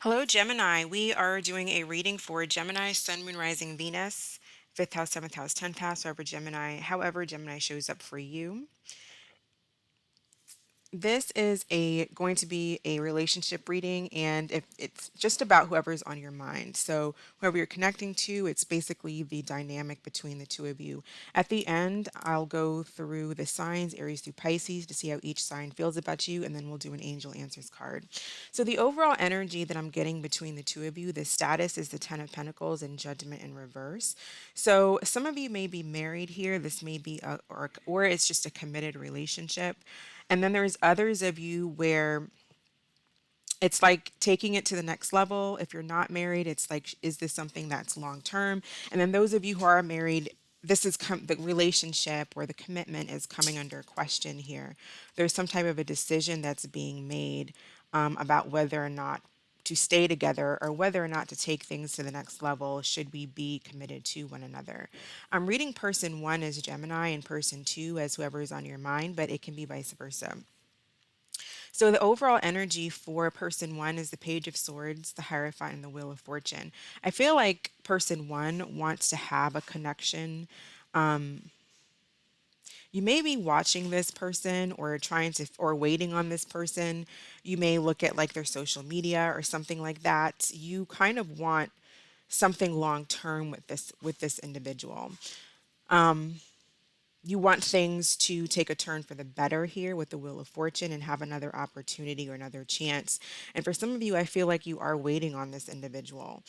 Hello, Gemini. We are doing a reading for Gemini, Sun, Moon, Rising, Venus, fifth house, seventh house, 10th house, however Gemini shows up for you. This is a going to be a relationship reading, and if it's just about whoever's on your mind. So whoever you're connecting to, it's basically the dynamic between the two of you. At the end, I'll go through the signs, Aries through Pisces, to see how each sign feels about you, and then we'll do an angel answers card. So the overall energy that I'm getting between the two of you, the status is the Ten of Pentacles and Judgment in reverse. So some of you may be married here. This may be or it's just a committed relationship. And then there's others of you where it's like taking it to the next level. If you're not married, it's like, is this something that's long term? And then those of you who are married, this is the relationship or the commitment is coming under question here. There's some type of a decision that's being made about whether or not to stay together or whether or not to take things to the next level. Should we be committed to one another? I'm reading person one as Gemini and person two as whoever is on your mind, but it can be vice versa. So the overall energy for person one is the Page of Swords, the Hierophant, and the Wheel of Fortune. I feel like person one wants to have a connection. You may be watching this person or trying to or waiting on this person. You may look at like their social media or something like that. You kind of want something long term with this individual. You want things to take a turn for the better here with the Wheel of Fortune and have another opportunity or another chance. And for some of you, I feel like you are waiting on this individual.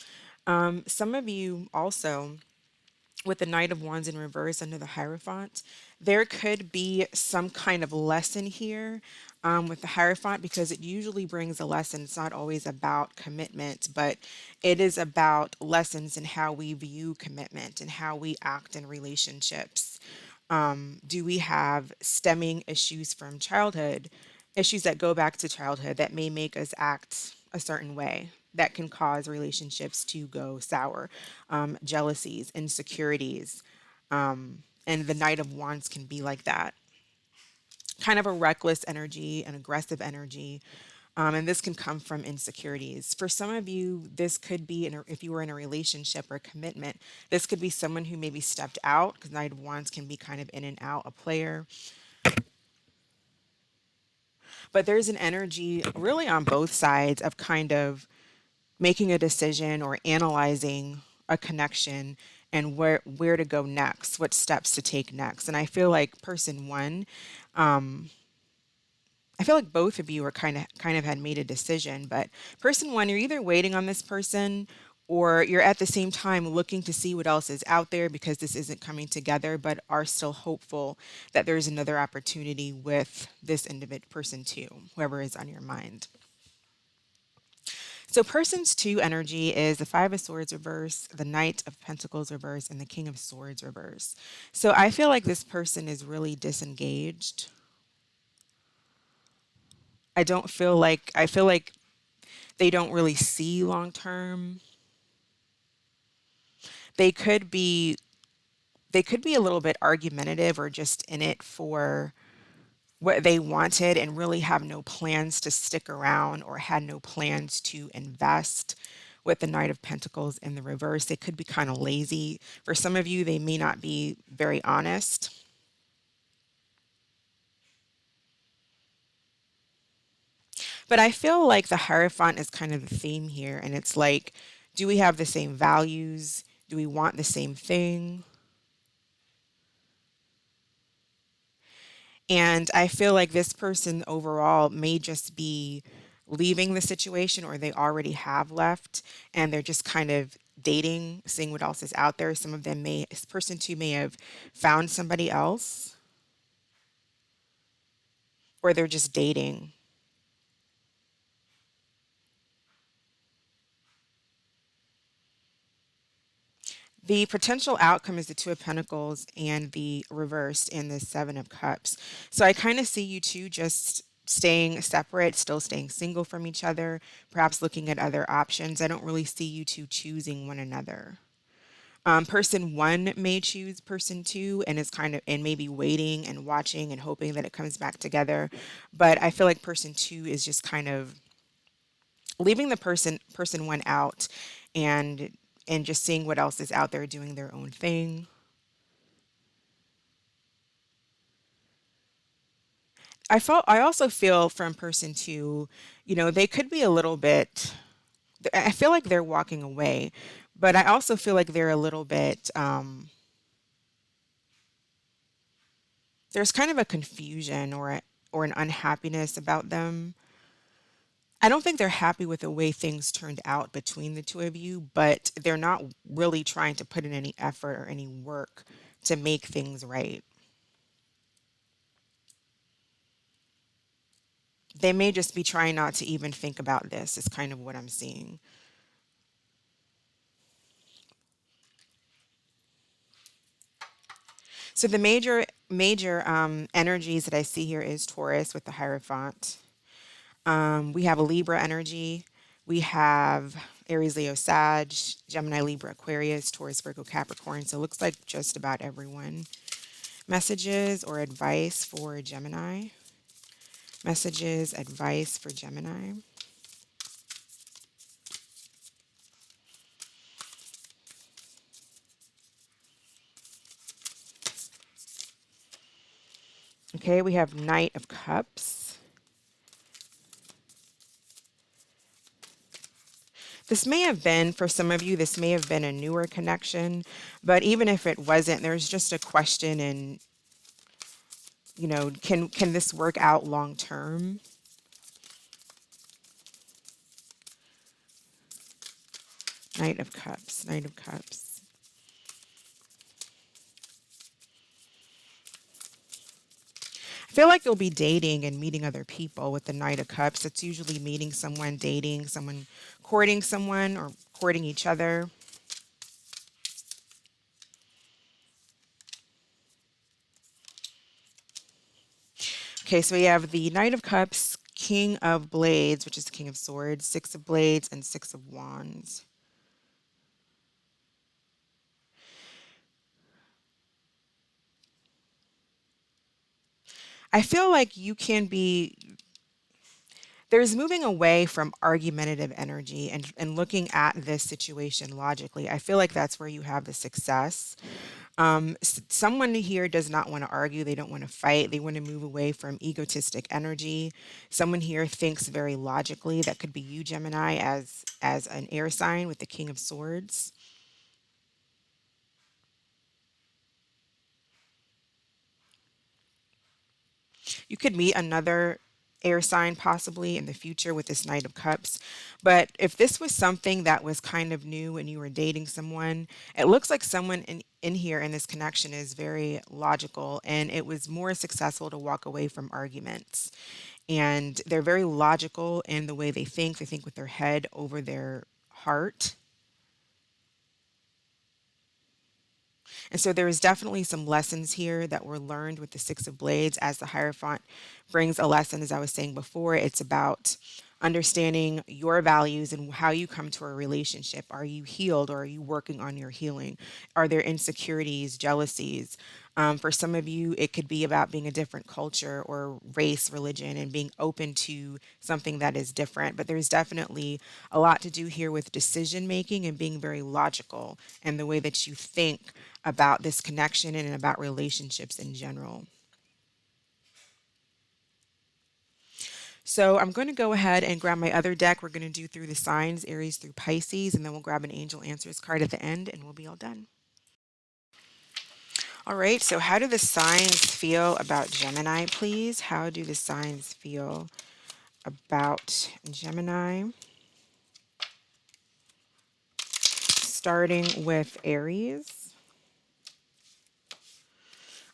Some of you also, with the Knight of Wands in reverse under the Hierophant, there could be some kind of lesson here with the Hierophant because it usually brings a lesson. It's not always about commitment, but it is about lessons in how we view commitment and how we act in relationships. Do we have stemming issues from childhood, issues that go back to childhood that may make us act a certain way that can cause relationships to go sour? Jealousies, insecurities, and the Knight of Wands can be like that. Kind of a reckless energy, an aggressive energy. And this can come from insecurities. For some of you, this could be, if you were in a relationship or a commitment, this could be someone who maybe stepped out, because Knight of Wands can be kind of in and out, a player. But there's an energy really on both sides of kind of making a decision or analyzing a connection and where to go next, what steps to take next. And I feel like person one, I feel like both of you are kind of had made a decision, but person one, you're either waiting on this person or you're at the same time looking to see what else is out there because this isn't coming together, but are still hopeful that there's another opportunity with this individual person two, whoever is on your mind. So person's two energy is the Five of Swords reverse, the Knight of Pentacles reverse, and the King of Swords reverse. So I feel like this person is really disengaged. I feel like they don't really see long term. They could be they could be a little bit argumentative or just in it for what they wanted and really have no plans to stick around or had no plans to invest. With the Knight of Pentacles in the reverse, they could be kind of lazy. For some of you, they may not be very honest. But I feel like the Hierophant is kind of the theme here. And it's like, do we have the same values? Do we want the same thing? And I feel like this person overall may just be leaving the situation or they already have left and they're just kind of dating, seeing what else is out there. Some of them this person too may have found somebody else or they're just dating. The potential outcome is the Two of Pentacles and the reversed and the Seven of Cups. So I kind of see you two just staying separate, still staying single from each other, perhaps looking at other options. I don't really see you two choosing one another. Person one may choose person two and is kind of and maybe waiting and watching and hoping that it comes back together. But I feel like person two is just kind of leaving the person one out, and just seeing what else is out there doing their own thing. I also feel from person two, they could be a little bit, I feel like they're walking away, but I also feel like they're a little bit, there's kind of a confusion or an unhappiness about them. I don't think they're happy with the way things turned out between the two of you, but they're not really trying to put in any effort or any work to make things right. They may just be trying not to even think about this, is kind of what I'm seeing. So the major energies that I see here is Taurus with the Hierophant. We have a Libra energy. We have Aries, Leo, Sag, Gemini, Libra, Aquarius, Taurus, Virgo, Capricorn. So it looks like just about everyone. Messages or advice for Gemini. Messages, advice for Gemini. Okay, we have Knight of Cups. This may have been, for some of you, this may have been a newer connection, but even if it wasn't, there's just a question in, can this work out long term? Knight of Cups, Knight of Cups. I feel like you'll be dating and meeting other people with the Knight of Cups. It's usually meeting someone, dating someone, courting someone, or courting each other. Okay, so we have the Knight of Cups, King of Blades, which is the King of Swords, Six of Blades, and Six of Wands. I feel like you can be, there's moving away from argumentative energy and looking at this situation logically. I feel like that's where you have the success. Someone here does not want to argue. They don't want to fight. They want to move away from egotistic energy. Someone here thinks very logically. That could be you, Gemini, as an air sign with the King of Swords. You could meet another air sign possibly in the future with this Knight of Cups. But if this was something that was kind of new and you were dating someone, it looks like someone in here in this connection is very logical, and it was more successful to walk away from arguments. And they're very logical in the way they think. They think with their head over their heart. And so there is definitely some lessons here that were learned with the Six of Blades as the Hierophant brings a lesson, as I was saying before. It's about understanding your values and how you come to a relationship. Are you healed or are you working on your healing? Are there insecurities, jealousies? For some of you, it could be about being a different culture or race, religion, and being open to something that is different. But there's definitely a lot to do here with decision making and being very logical and the way that you think about this connection and about relationships in general. So I'm going to go ahead and grab my other deck. We're going to do through the signs, Aries through Pisces, and then we'll grab an angel answers card at the end and we'll be all done. All right, so how do the signs feel about Gemini, please? How do the signs feel about Gemini? Starting with Aries.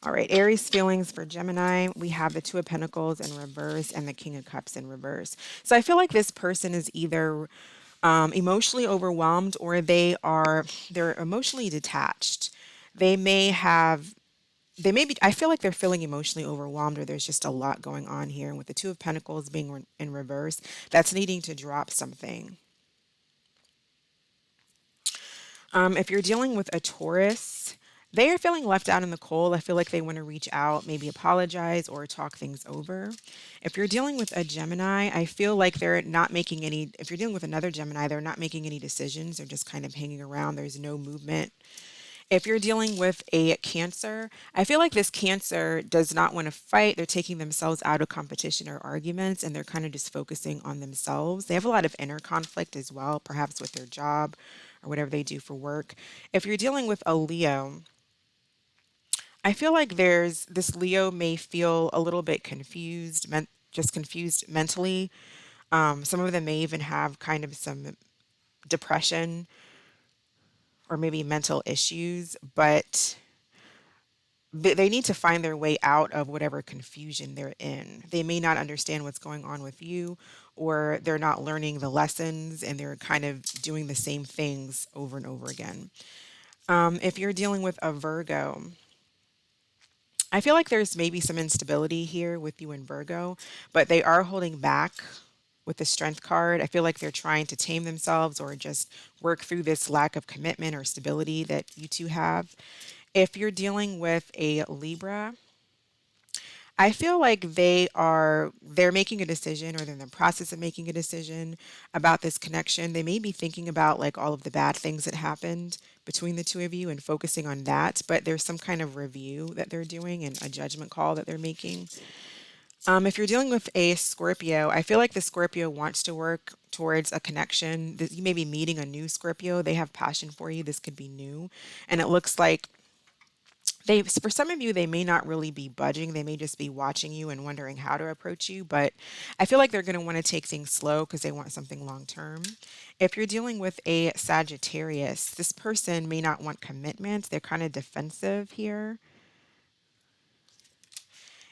All right, Aries feelings for Gemini. We have the Two of Pentacles in reverse and the King of Cups in reverse. So I feel like this person is either emotionally overwhelmed or they're emotionally detached. They may have they may be, I feel like they're feeling emotionally overwhelmed, or there's just a lot going on here. And with the Two of Pentacles being in reverse, that's needing to drop something. If you're dealing with a Taurus, They are feeling left out in the cold. I feel like they want to reach out, maybe apologize or talk things over. If you're dealing with a Gemini, I feel like they're not making any, if you're dealing with another Gemini, they're not making any decisions. They're just kind of hanging around. There's no movement. If you're dealing with a Cancer, I feel like this Cancer does not want to fight. They're taking themselves out of competition or arguments, and they're kind of just focusing on themselves. They have a lot of inner conflict as well, perhaps with their job or whatever they do for work. If you're dealing with a Leo, I feel like there's this Leo may feel a little bit confused, just confused mentally. Some of them may even have kind of some depression or maybe mental issues, but they need to find their way out of whatever confusion they're in. They may not understand what's going on with you, or they're not learning the lessons and they're kind of doing the same things over and over again. If you're dealing with a Virgo, I feel like there's maybe some instability here with you and Virgo, but they are holding back with the strength card. I feel like they're trying to tame themselves or just work through this lack of commitment or stability that you two have. If you're dealing with a Libra, I feel like they're making a decision or they're in the process of making a decision about this connection. They may be thinking about like all of the bad things that happened between the two of you and focusing on that, but there's some kind of review that they're doing and a judgment call that they're making. If you're dealing with a Scorpio, I feel like the Scorpio wants to work towards a connection. You may be meeting a new Scorpio. They have passion for you. This could be new. And it looks like for some of you, they may not really be budging. They may just be watching you and wondering how to approach you. But I feel like they're going to want to take things slow because they want something long term. If you're dealing with a Sagittarius, this person may not want commitment. They're kind of defensive here.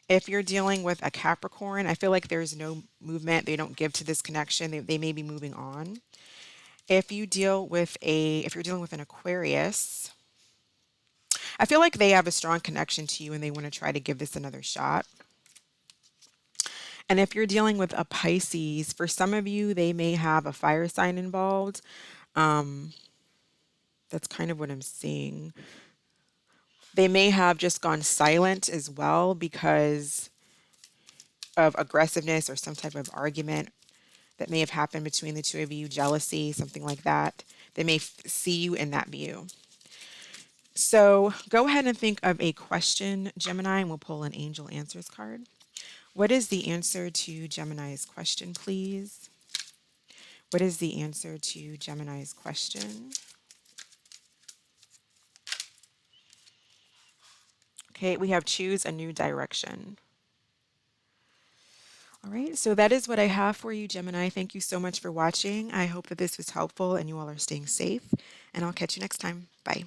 If you're dealing with a Capricorn, I feel like there's no movement. They don't give to this connection. They may be moving on. If you're dealing with an Aquarius, I feel like they have a strong connection to you and they want to try to give this another shot. And if you're dealing with a Pisces, for some of you, they may have a fire sign involved. Um, that's kind of what I'm seeing. They may have just gone silent as well because of aggressiveness or some type of argument that may have happened between the two of you, jealousy, something like that. They may see you in that view. So go ahead and think of a question, Gemini, and we'll pull an angel answers card. What is the answer to Gemini's question, please? What is the answer to Gemini's question? Okay, we have choose a new direction. All right, so that is what I have for you, Gemini. Thank you so much for watching. I hope that this was helpful and you all are staying safe, and I'll catch you next time. Bye.